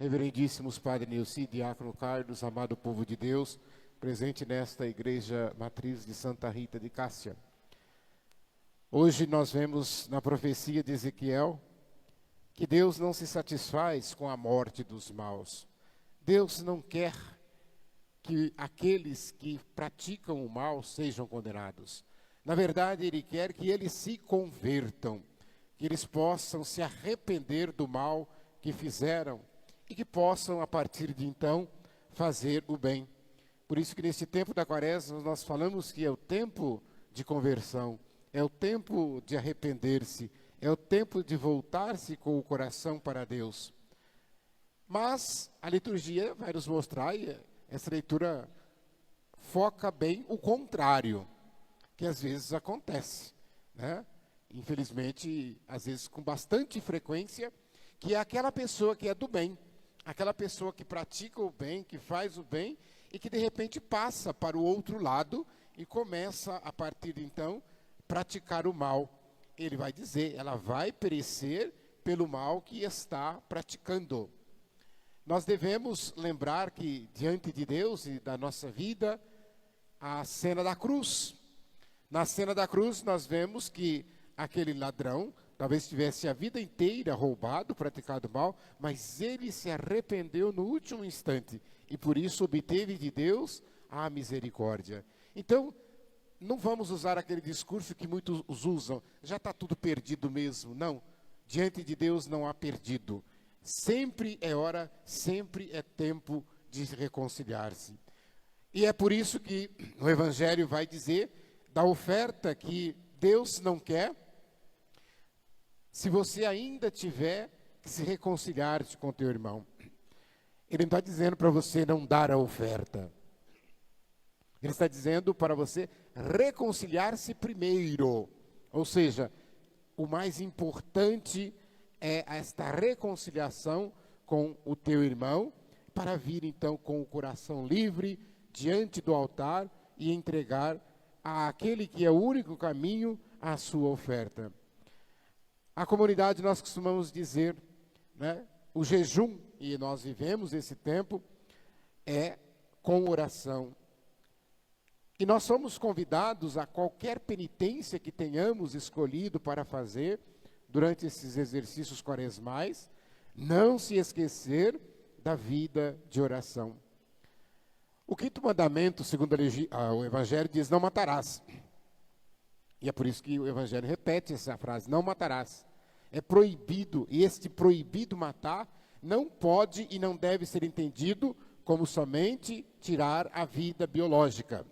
Reverendíssimos Padre Nilci, Diácono Carlos, amado povo de Deus, presente nesta Igreja Matriz de Santa Rita de Cássia. Hoje nós vemos na profecia de Ezequiel que Deus não se satisfaz com a morte dos maus. Deus não quer que aqueles que praticam o mal sejam condenados. Na verdade, Ele quer que eles se convertam, que eles possam se arrepender do mal que fizeram e que possam, a partir de então, fazer o bem. Por isso que nesse tempo da Quaresma nós falamos que é o tempo de conversão, é o tempo de arrepender-se, é o tempo de voltar-se com o coração para Deus. Mas a liturgia vai nos mostrar, e essa leitura foca bem o contrário, que às vezes acontece, né? Infelizmente, às vezes com bastante frequência, que é aquela pessoa que é do bem, aquela pessoa que pratica o bem, que faz o bem, e que de repente passa para o outro lado e começa, a partir de então, praticar o mal. Ele vai dizer, ela vai perecer pelo mal que está praticando. Nós devemos lembrar que, diante de Deus e da nossa vida, a cena da cruz. Na cena da cruz, nós vemos que aquele ladrão talvez tivesse a vida inteira roubado, praticado mal, mas ele se arrependeu no último instante e por isso obteve de Deus a misericórdia. Então, não vamos usar aquele discurso que muitos usam, já está tudo perdido mesmo. Não, diante de Deus não há perdido. Sempre é hora, sempre é tempo de reconciliar-se. E é por isso que o Evangelho vai dizer da oferta que Deus não quer, se você ainda tiver que se reconciliar com o teu irmão. Ele não está dizendo para você não dar a oferta. Ele está dizendo para você reconciliar-se primeiro. Ou seja, o mais importante é esta reconciliação com o teu irmão, para vir então com o coração livre diante do altar e entregar àquele que é o único caminho a sua oferta. A comunidade, nós costumamos dizer, né, o jejum, e nós vivemos esse tempo, é com oração. E nós somos convidados a qualquer penitência que tenhamos escolhido para fazer durante esses exercícios quaresmais, não se esquecer da vida de oração. O quinto mandamento, segundo o Evangelho, diz: não matarás. E é por isso que o Evangelho repete essa frase, não matarás. É proibido, e este proibido matar não pode e não deve ser entendido como somente tirar a vida biológica.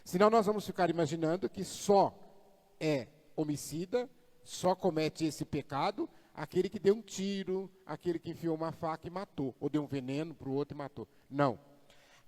Senão nós vamos ficar imaginando que só é homicida, só comete esse pecado aquele que deu um tiro, aquele que enfiou uma faca e matou, ou deu um veneno para o outro e matou. Não.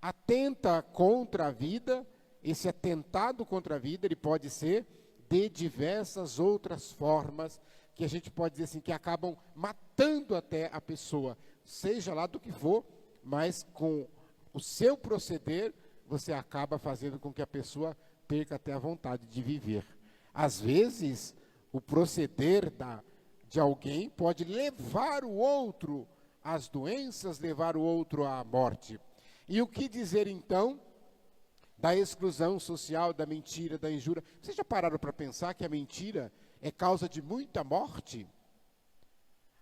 Atenta contra a vida. Esse atentado contra a vida, ele pode ser de diversas outras formas, que a gente pode dizer assim, que acabam matando até a pessoa, seja lá do que for, mas com o seu proceder, você acaba fazendo com que a pessoa perca até a vontade de viver. Às vezes, o proceder de alguém pode levar o outro às doenças, levar o outro à morte. E o que dizer então da exclusão social, da mentira, da injúria? Vocês já pararam para pensar que a mentira é causa de muita morte?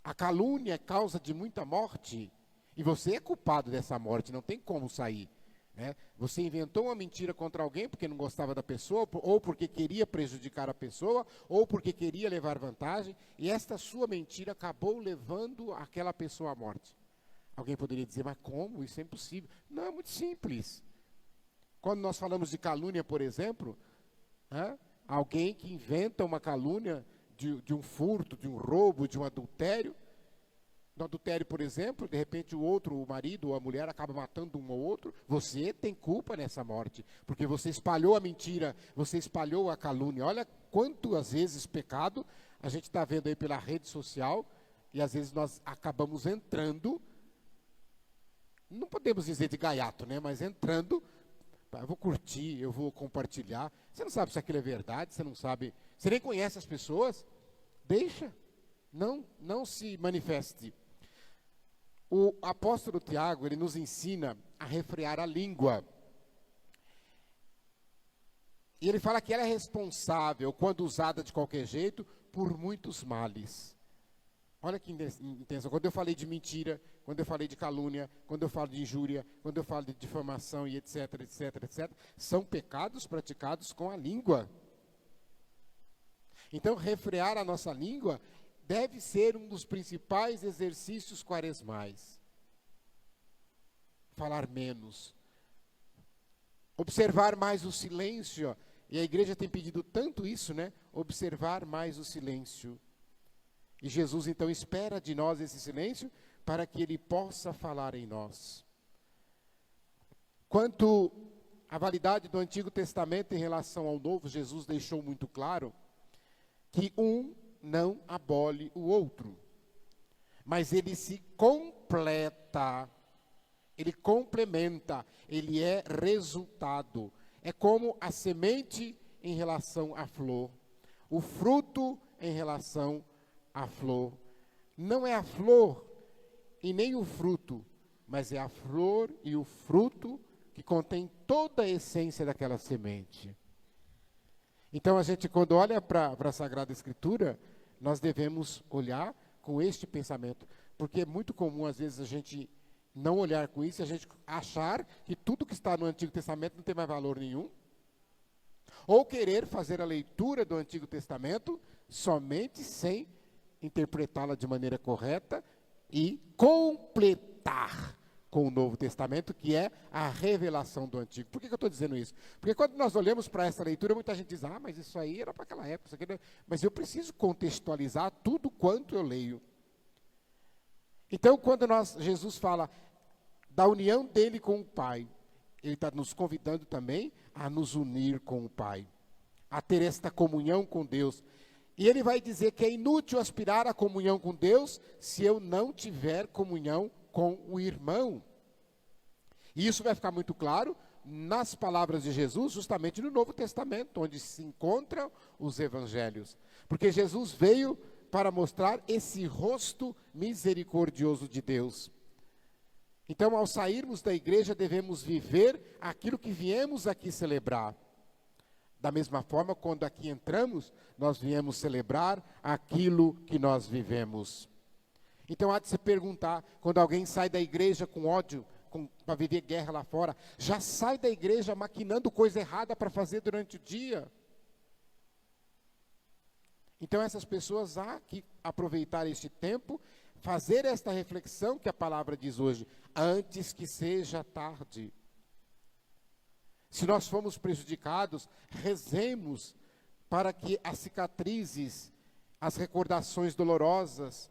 A calúnia é causa de muita morte? E você é culpado dessa morte, não tem como sair, né? Você inventou uma mentira contra alguém porque não gostava da pessoa, ou porque queria prejudicar a pessoa, ou porque queria levar vantagem, e esta sua mentira acabou levando aquela pessoa à morte. Alguém poderia dizer, mas como? Isso é impossível. Não, é muito simples. Quando nós falamos de calúnia, por exemplo, né, alguém que inventa uma calúnia de um furto, de um roubo, de um adultério. No adultério, por exemplo, de repente o marido ou a mulher acaba matando um ou outro. Você tem culpa nessa morte, porque você espalhou a mentira, você espalhou a calúnia. Olha quantas vezes pecado a gente está vendo aí pela rede social, e às vezes nós acabamos entrando, não podemos dizer de gaiato, né, mas entrando. Eu vou curtir, eu vou compartilhar. Você não sabe se aquilo é verdade, você não sabe, você nem conhece as pessoas. Deixa, não se manifeste. O apóstolo Tiago, ele nos ensina a refrear a língua. E ele fala que ela é responsável, quando usada de qualquer jeito, por muitos males. Olha que intenso. Quando eu falei de mentira, quando eu falei de calúnia, quando eu falo de injúria, quando eu falo de difamação e etc, etc, etc, são pecados praticados com a língua. Então, refrear a nossa língua deve ser um dos principais exercícios quaresmais. Falar menos. Observar mais o silêncio. E a igreja tem pedido tanto isso, né? Observar mais o silêncio. E Jesus, então, espera de nós esse silêncio para que Ele possa falar em nós. Quanto à validade do Antigo Testamento em relação ao Novo, Jesus deixou muito claro que um não abole o outro, mas ele se completa, ele complementa, ele é resultado. É como a semente em relação à flor, o fruto em relação à flor. Não é a flor e nem o fruto, mas é a flor e o fruto que contém toda a essência daquela semente. Então, a gente, quando olha para a Sagrada Escritura, nós devemos olhar com este pensamento. Porque é muito comum, às vezes, a gente não olhar com isso, a gente achar que tudo que está no Antigo Testamento não tem mais valor nenhum. Ou querer fazer a leitura do Antigo Testamento somente sem interpretá-la de maneira correta e completar com o Novo Testamento, que é a revelação do Antigo. Por que eu estou dizendo isso? Porque quando nós olhamos para essa leitura, muita gente diz, mas isso aí era para aquela época, isso aqui não é... Mas eu preciso contextualizar tudo quanto eu leio. Então, quando Jesus fala da união dele com o Pai, ele está nos convidando também a nos unir com o Pai, a ter esta comunhão com Deus. E ele vai dizer que é inútil aspirar à comunhão com Deus se eu não tiver comunhão com o irmão. E isso vai ficar muito claro nas palavras de Jesus, justamente no Novo Testamento, onde se encontram os evangelhos. Porque Jesus veio para mostrar esse rosto misericordioso de Deus. Então, ao sairmos da igreja, devemos viver aquilo que viemos aqui celebrar. Da mesma forma, quando aqui entramos, nós viemos celebrar aquilo que nós vivemos. Então, há de se perguntar, quando alguém sai da igreja com ódio, para viver guerra lá fora, já sai da igreja maquinando coisa errada para fazer durante o dia. Então, essas pessoas há que aproveitar este tempo, fazer esta reflexão que a palavra diz hoje, antes que seja tarde. Se nós fomos prejudicados, rezemos para que as cicatrizes, as recordações dolorosas,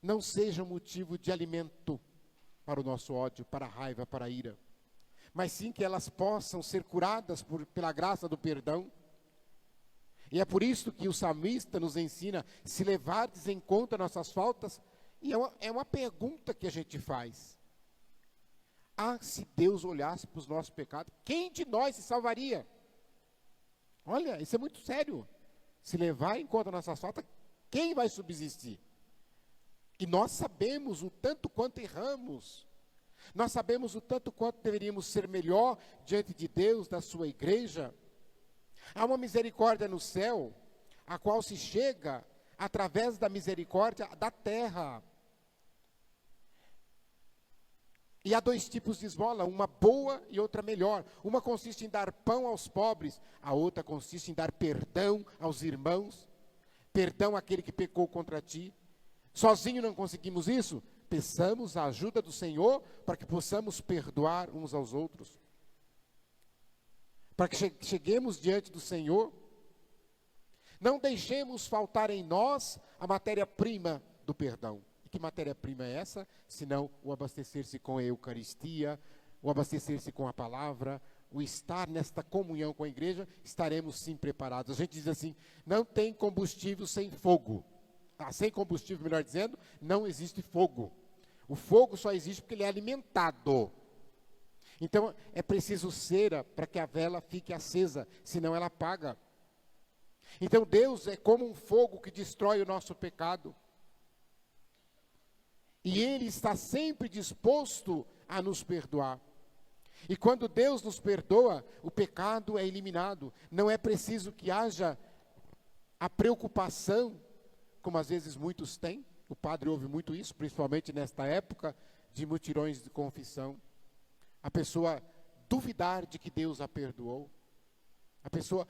não sejam motivo de alimento para o nosso ódio, para a raiva, para a ira. Mas sim que elas possam ser curadas pela graça do perdão. E é por isso que o salmista nos ensina, se levardes em conta nossas faltas, e é uma pergunta que a gente faz. Se Deus olhasse para os nossos pecados, quem de nós se salvaria? Olha, isso é muito sério. Se levar em conta nossas faltas, quem vai subsistir? E nós sabemos o tanto quanto erramos. Nós sabemos o tanto quanto deveríamos ser melhor diante de Deus, da sua igreja. Há uma misericórdia no céu, a qual se chega através da misericórdia da terra. E há dois tipos de esmola, uma boa e outra melhor. Uma consiste em dar pão aos pobres, a outra consiste em dar perdão aos irmãos, perdão àquele que pecou contra ti. Sozinho não conseguimos isso? Peçamos a ajuda do Senhor para que possamos perdoar uns aos outros. Para que cheguemos diante do Senhor. Não deixemos faltar em nós a matéria-prima do perdão. E que matéria-prima é essa? Senão o abastecer-se com a Eucaristia, o abastecer-se com a palavra, o estar nesta comunhão com a igreja, estaremos sim preparados. A gente diz assim, não tem combustível sem fogo. Sem combustível, melhor dizendo, não existe fogo. O fogo só existe porque ele é alimentado. Então, é preciso cera para que a vela fique acesa, senão ela apaga. Então, Deus é como um fogo que destrói o nosso pecado. E Ele está sempre disposto a nos perdoar. E quando Deus nos perdoa, o pecado é eliminado. Não é preciso que haja a preocupação, como às vezes muitos têm. O padre ouve muito isso, principalmente nesta época de mutirões de confissão. A pessoa duvidar de que Deus a perdoou. A pessoa,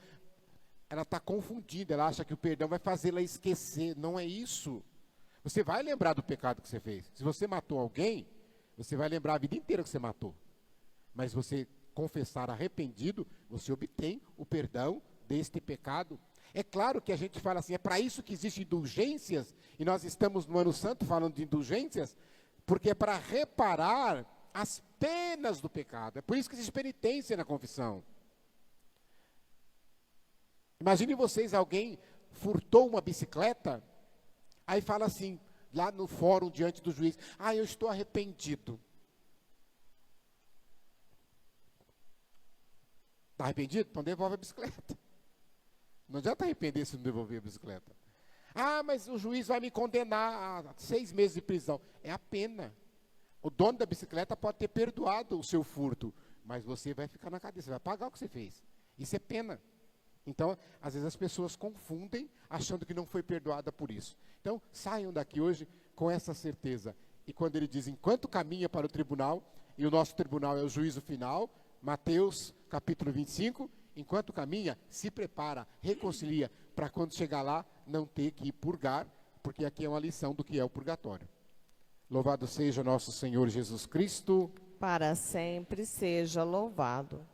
ela está confundida, ela acha que o perdão vai fazê-la esquecer. Não é isso. Você vai lembrar do pecado que você fez. Se você matou alguém, você vai lembrar a vida inteira que você matou. Mas você confessar arrependido, você obtém o perdão deste pecado. É claro que a gente fala assim, é para isso que existem indulgências, e nós estamos no Ano Santo falando de indulgências, porque é para reparar as penas do pecado. É por isso que existe penitência na confissão. Imagine vocês, alguém furtou uma bicicleta, aí fala assim, lá no fórum diante do juiz, eu estou arrependido. Está arrependido? Então devolve a bicicleta. Não adianta arrepender se não devolver a bicicleta. Mas o juiz vai me condenar a 6 meses de prisão. É a pena. O dono da bicicleta pode ter perdoado o seu furto, mas você vai ficar na cadeia, você vai pagar o que você fez. Isso é pena. Então, às vezes as pessoas confundem, achando que não foi perdoada por isso. Então, saiam daqui hoje com essa certeza. E quando ele diz, enquanto caminha para o tribunal, e o nosso tribunal é o juízo final, Mateus capítulo 25, enquanto caminha, se prepara, reconcilia, para quando chegar lá, não ter que ir purgar, porque aqui é uma lição do que é o purgatório. Louvado seja nosso Senhor Jesus Cristo. Para sempre seja louvado.